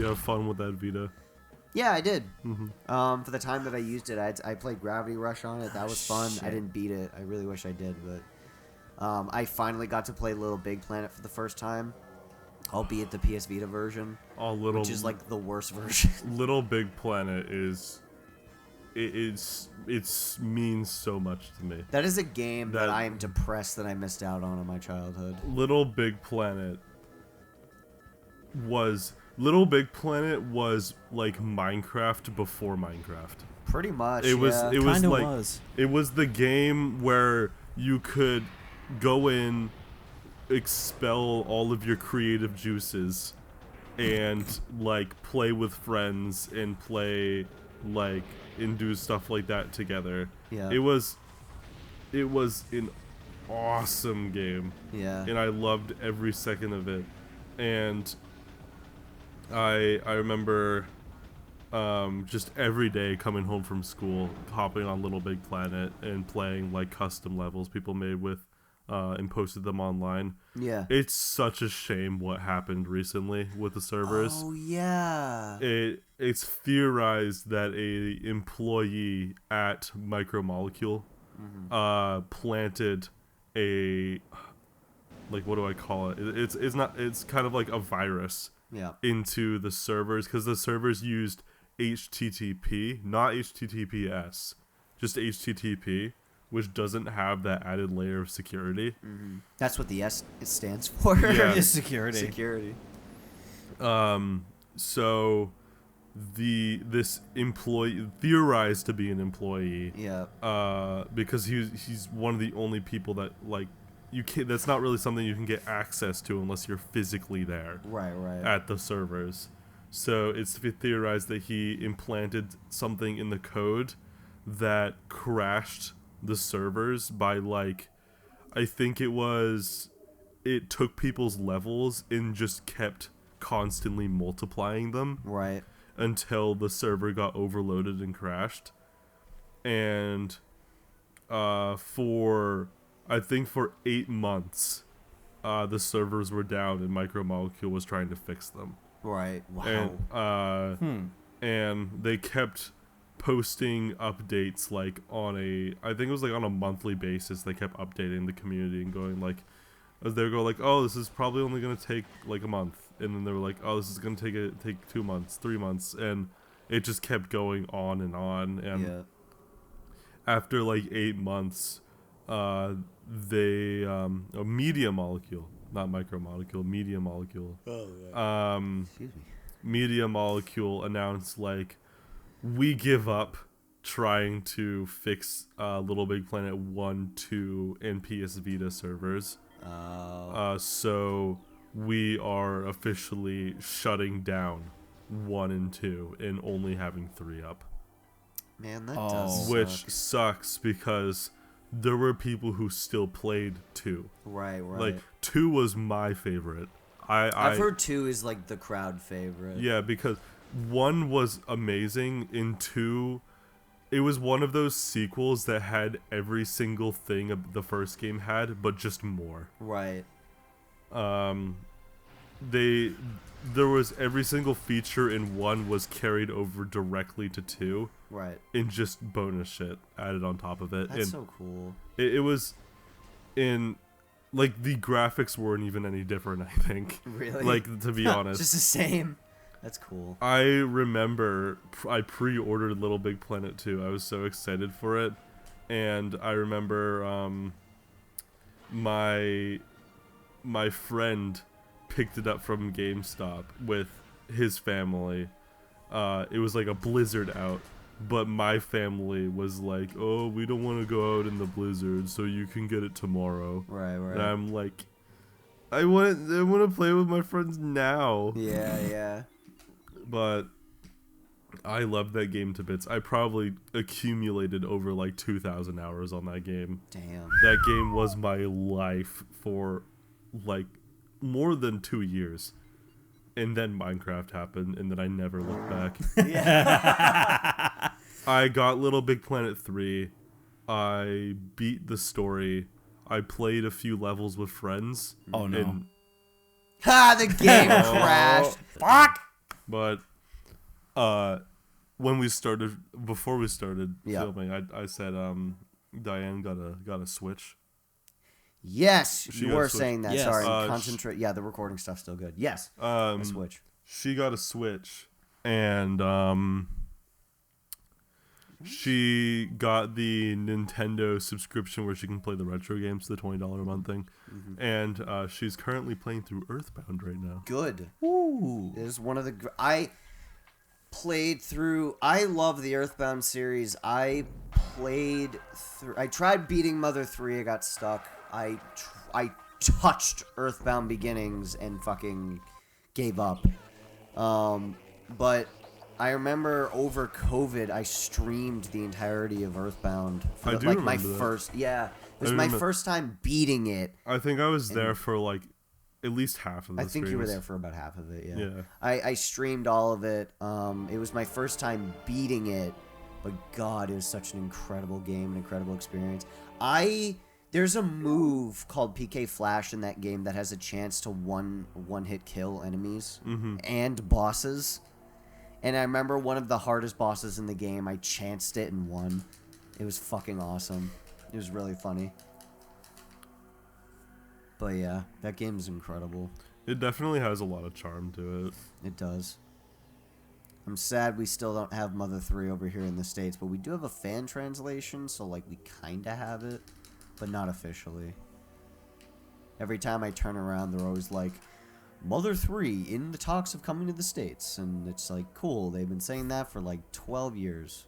have fun with that Vita? Yeah, I did. For the time that I used it, I played Gravity Rush on it. That was fun. Shit. I didn't beat it. I really wish I did, but I finally got to play Little Big Planet for the first time, albeit the PS Vita version, which is like the worst version. Little Big Planet it means so much to me. That is a game that I am depressed that I missed out on in my childhood. Little Big Planet was like Minecraft before Minecraft. Pretty much. It was it was the game where you could go in, expel all of your creative juices, and like play with friends and do stuff like that together. Yeah. It was an awesome game. Yeah. And I loved every second of it. And I remember just every day coming home from school, hopping on Little Big Planet and playing like custom levels people made with and posted them online. Yeah. It's such a shame what happened recently with the servers. Oh yeah. It's theorized that a employee at Micromolecule planted a, like, what do I call it? It's kind of like a virus into the servers, because the servers used HTTP, not HTTPS, just HTTP, which doesn't have that added layer of security. That's what the S stands for. Yeah. Is security. Security. So this employee theorized to be an employee. Yeah. Because he's one of the only people that like you can't. That's not really something you can get access to unless you're physically there. Right. At the servers. So it's theorized that he implanted something in the code that crashed the servers by, like, I think it took people's levels and just kept constantly multiplying them. Right. Until the server got overloaded and crashed. And for 8 months, the servers were down and Micromolecule was trying to fix them. Right. Wow. And they kept posting updates like on a monthly basis. They kept updating the community and going like, as they would go like, oh, this is probably only going to take like a month, and then they were like, oh, this is going to take 2 months, 3 months, and it just kept going on and on. And after like 8 months, Media Molecule, not Micromolecule, Media Molecule. Excuse me. Media Molecule announced, like, we give up trying to fix Little Big Planet 1, 2, and PS Vita servers. So we are officially shutting down 1 and 2 and only having 3 up. Man, that does suck. Which sucks because there were people who still played 2. Right. Like, 2 was my favorite. I've heard 2 is like the crowd favorite. Yeah, because 1 was amazing. In 2, it was one of those sequels that had every single thing the first game had, but just more. Right. There was every single feature in 1 was carried over directly to 2. Right. And just bonus shit added on top of it. That's so cool. It was in, like, the graphics weren't even any different, I think. Really? Like, to be honest. Just the same. That's cool. I remember I pre-ordered Little Big Planet 2. I was so excited for it. And I remember my friend picked it up from GameStop with his family. It was like a blizzard out. But my family was like, oh, we don't want to go out in the blizzard, so you can get it tomorrow. Right. And I'm like, I want to play with my friends now. Yeah. But I loved that game to bits. I probably accumulated over like 2,000 hours on that game. Damn. That game was my life for like more than 2 years. And then Minecraft happened, and then I never looked back. I got Little Big Planet 3. I beat the story. I played a few levels with friends. Oh, no. The game crashed. Fuck! But before we started filming, I said Diane got a Switch. Yes, you were saying that. Yes. Sorry, concentrate. Yeah, the recording stuff's still good. Yes, a Switch. She got a Switch, and she got the Nintendo subscription where she can play the retro games, the $20 a month thing, and she's currently playing through Earthbound right now. Good. Ooh. It is one of the. I played through. I love the Earthbound series. I played through. I tried beating Mother 3. I got stuck. I touched Earthbound Beginnings and fucking gave up. But I remember over COVID, I streamed the entirety of Earthbound. For my first. Yeah, it was my first time beating it. I think I was there for like at least half of the I think streams. you were there for about half of it. Yeah. Yeah. I streamed all of it. It was my first time beating it, but God, it was such an incredible game, an incredible experience. There's a move called PK Flash in that game that has a chance to one-hit kill enemies and bosses. And I remember one of the hardest bosses in the game, I chanced it and won. It was fucking awesome. It was really funny. But yeah, that game is incredible. It definitely has a lot of charm to it. It does. I'm sad we still don't have Mother 3 over here in the States, but we do have a fan translation, so like we kinda have it, but not officially. Every time I turn around, they're always like, Mother 3 in the talks of coming to the States, and it's like, cool, they've been saying that for like 12 years.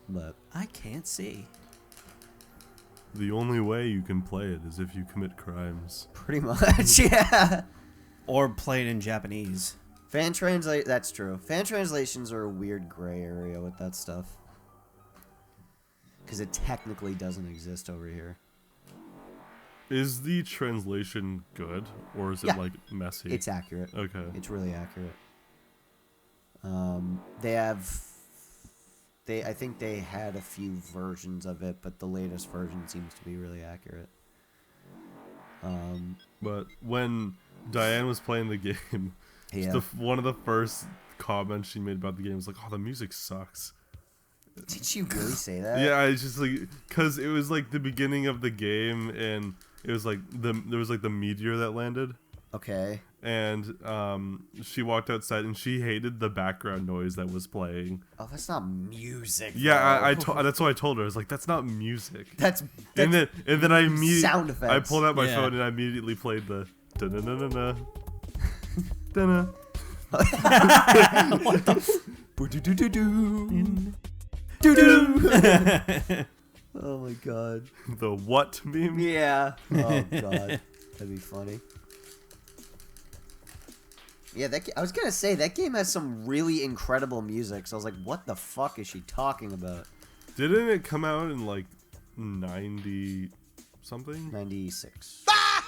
But I can't see. The only way you can play it is if you commit crimes. Pretty much, yeah. Or play it in Japanese. That's true. Fan translations are a weird gray area with that stuff. Because it technically doesn't exist over here. Is the translation good, or is it like messy? It's accurate. Okay. It's really accurate. I think they had a few versions of it, but the latest version seems to be really accurate. But when Diane was playing the game, one of the first comments she made about the game was like, "Oh, the music sucks." Did she really say that? Yeah, I just like because it was like the beginning of the game, and it was like there was like the meteor that landed. Okay. And she walked outside, and she hated the background noise that was playing. Oh, that's not music. Yeah, that's what I told her. I was like, "That's not music." That's and then I immediately sound effects. I pulled out my phone and I immediately played the da na na na na. What the? Oh my god. The what meme? Yeah. Oh god. That'd be funny. Yeah, I was gonna say, that game has some really incredible music, so I was like, what the fuck is she talking about? Didn't it come out in like 90 something? 96.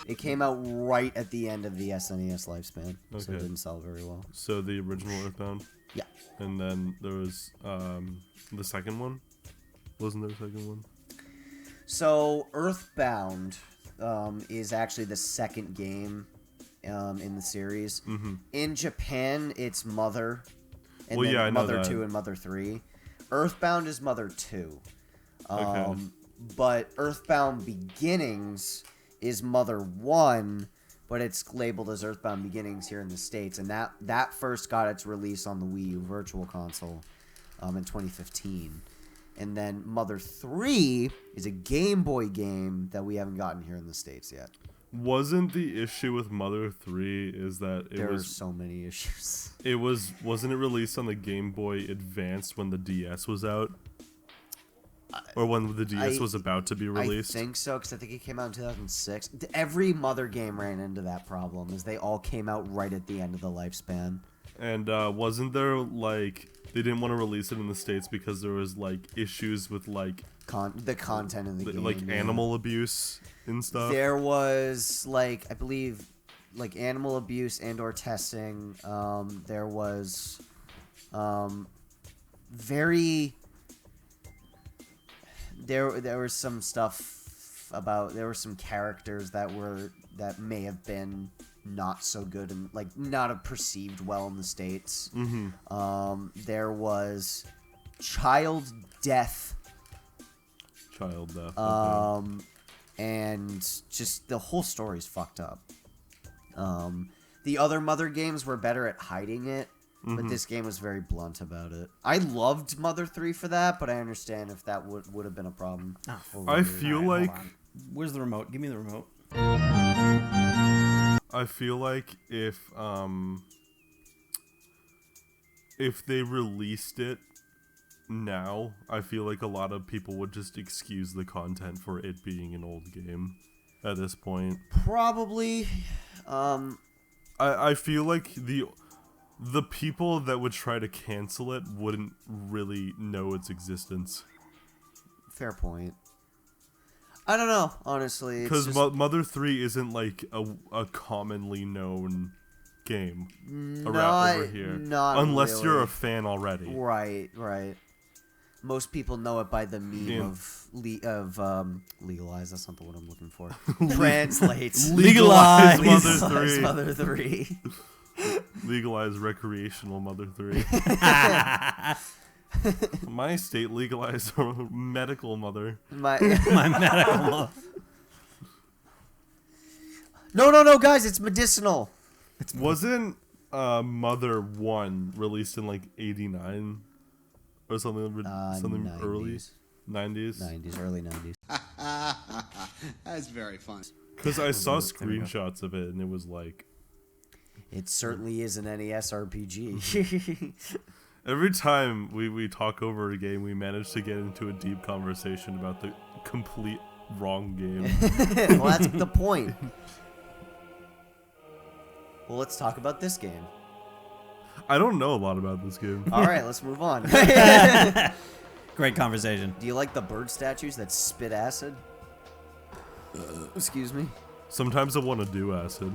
It came out right at the end of the SNES lifespan, so it didn't sell very well. So the original Earthbound? Yeah. And then there was the second one? Wasn't there a second one? So Earthbound is actually the second game in the series. Mm-hmm. In Japan, it's Mother, and then Mother 2 and Mother 3. Earthbound is Mother 2. But Earthbound Beginnings is Mother 1, but it's labeled as Earthbound Beginnings here in the States, and that first got its release on the Wii U Virtual Console in 2015. And then Mother 3 is a Game Boy game that we haven't gotten here in the States yet. Wasn't the issue with Mother 3 is that there are so many issues. Wasn't it released on the Game Boy Advance when the DS was out? Or when the DS was about to be released? I think so, because I think it came out in 2006. Every Mother game ran into that problem, is they all came out right at the end of the lifespan. And wasn't there, like, they didn't want to release it in the States because there was, like, issues with, like... the content of the game. Like, animal abuse and stuff? There was, like, I believe, like, animal abuse and or testing. There was There was some stuff about... There were some characters that may have been not so good and like not perceived well in the States. Mm-hmm. There was child death. Child death. Okay. And just the whole story's fucked up. The other Mother games were better at hiding it, but this game was very blunt about it. I loved Mother 3 for that, but I understand if that would have been a problem. I feel like Where's the remote? Give me the remote. I feel like if they released it now, I feel like a lot of people would just excuse the content for it being an old game at this point. Probably. I feel like the people that would try to cancel it wouldn't really know its existence. Fair point. I don't know, honestly. Because Mother 3 isn't like a commonly known game around over here. Not unless really. you're a fan already. Right. Most people know it by the meme of legalize. That's not the word I'm looking for. Translates. Legalize Legalize Mother 3. Mother 3. Legalize recreational Mother 3. My state legalized medical Mother. My medical. No, guys, it's medicinal. Wasn't Mother 1 released in like 89 or something early 90s? Early 90s. That's very fun. Because I saw screenshots of it and it was like It certainly is an NES RPG. every time we talk over a game, we manage to get into a deep conversation about the complete wrong game. Well, that's the point. Well, let's talk about this game. I don't know a lot about this game. All right, let's move on. Great conversation. Do you like the bird statues that spit acid? Excuse me. Sometimes I want to do acid.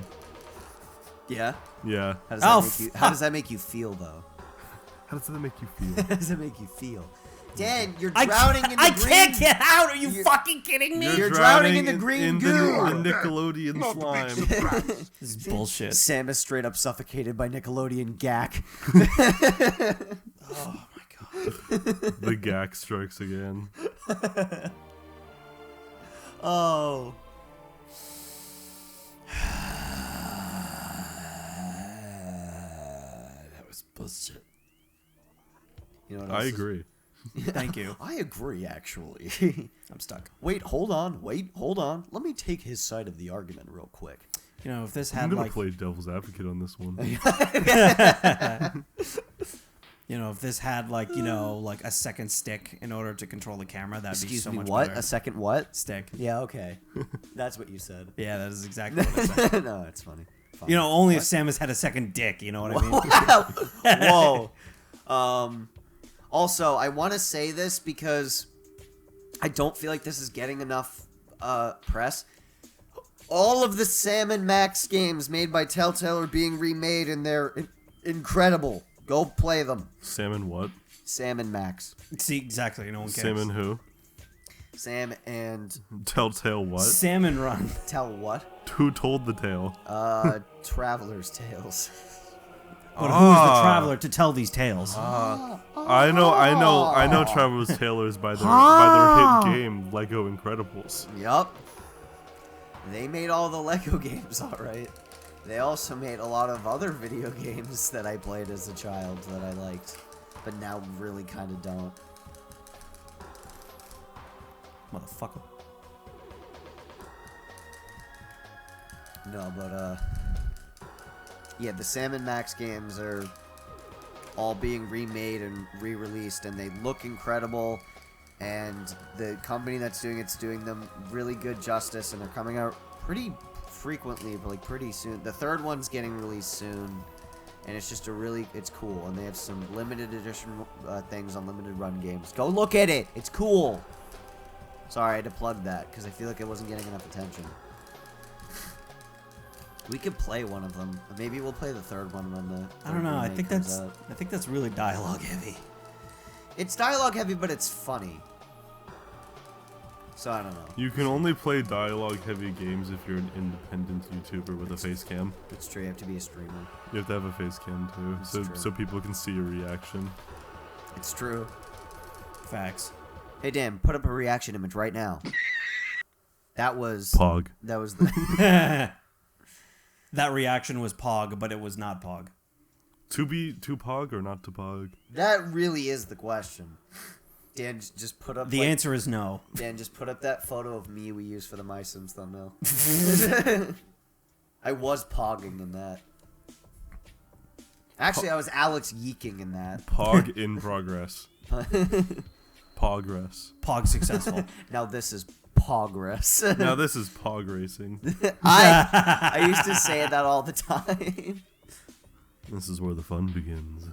Yeah. Yeah. How does that make you feel, though? How does that make you feel? How does it make you feel? Dan, you're drowning in the green. I can't get out. Are you fucking kidding me? You're drowning in the green in goo. the Nickelodeon slime. This is bullshit. Sam is straight up suffocated by Nickelodeon gack. Oh my god. The gack strikes again. Oh. That was bullshit. You know what I else is- agree. Thank you. I agree, actually. I'm stuck. Wait, hold on. Let me take his side of the argument real quick. You know, if this I'm had gonna like, play devil's advocate on this one. you know, if this had like, you know, like a second stick in order to control the camera, that'd be Excuse so me, much what? better. A second what? Stick. Yeah, okay. That's what you said. Yeah, that is exactly what I said. No, it's funny. Fine. You know, only if Samus had a second dick. You know what I mean? Whoa. Also, I want to say this because I don't feel like this is getting enough press. All of the Sam and Max games made by Telltale are being remade, and they're incredible. Go play them. Salmon what? Sam and Max. See, exactly. No one cares. Salmon who? Sam and Telltale what? Salmon Run. Tell what? Who told the tale? Traveler's Tales. But who's the traveler to tell these tales? I know Traveler's Tales by their hit game Lego Incredibles. Yup. They made all the Lego games, alright. They also made a lot of other video games that I played as a child that I liked, but now really kind of don't. Motherfucker. No, but, yeah, the Sam and Max games are all being remade and re-released, and they look incredible, and the company that's doing it's doing them really good justice, and they're coming out pretty frequently, like pretty soon. The third one's getting released soon, and it's just it's cool, and they have some limited edition things on limited run games. Go look at it! It's cool! Sorry, I had to plug that, because I feel like it wasn't getting enough attention. We could play one of them. Maybe we'll play the third one when the I don't know. I remake think comes that's. out. I think that's really dialogue heavy. It's dialogue heavy, but it's funny. So I don't know. You can only play dialogue-heavy games if you're an independent YouTuber with a face cam. It's true. You have to be a streamer. You have to have a face cam too, True. so people can see your reaction. It's true. Facts. Hey Dan, put up a reaction image right now. That was Pog. That was the. That reaction was Pog, but it was not Pog. To Pog or not to Pog? That really is the question. Dan, just put up. The answer is no. Dan, just put up that photo of me we used for the My Sims thumbnail. I was pogging in that. Actually, I was Alex yeeking in that. Pog in progress. Progress. Pog successful. Now this is progress. Now this is Pog racing. I used to say that all the time. This is where the fun begins.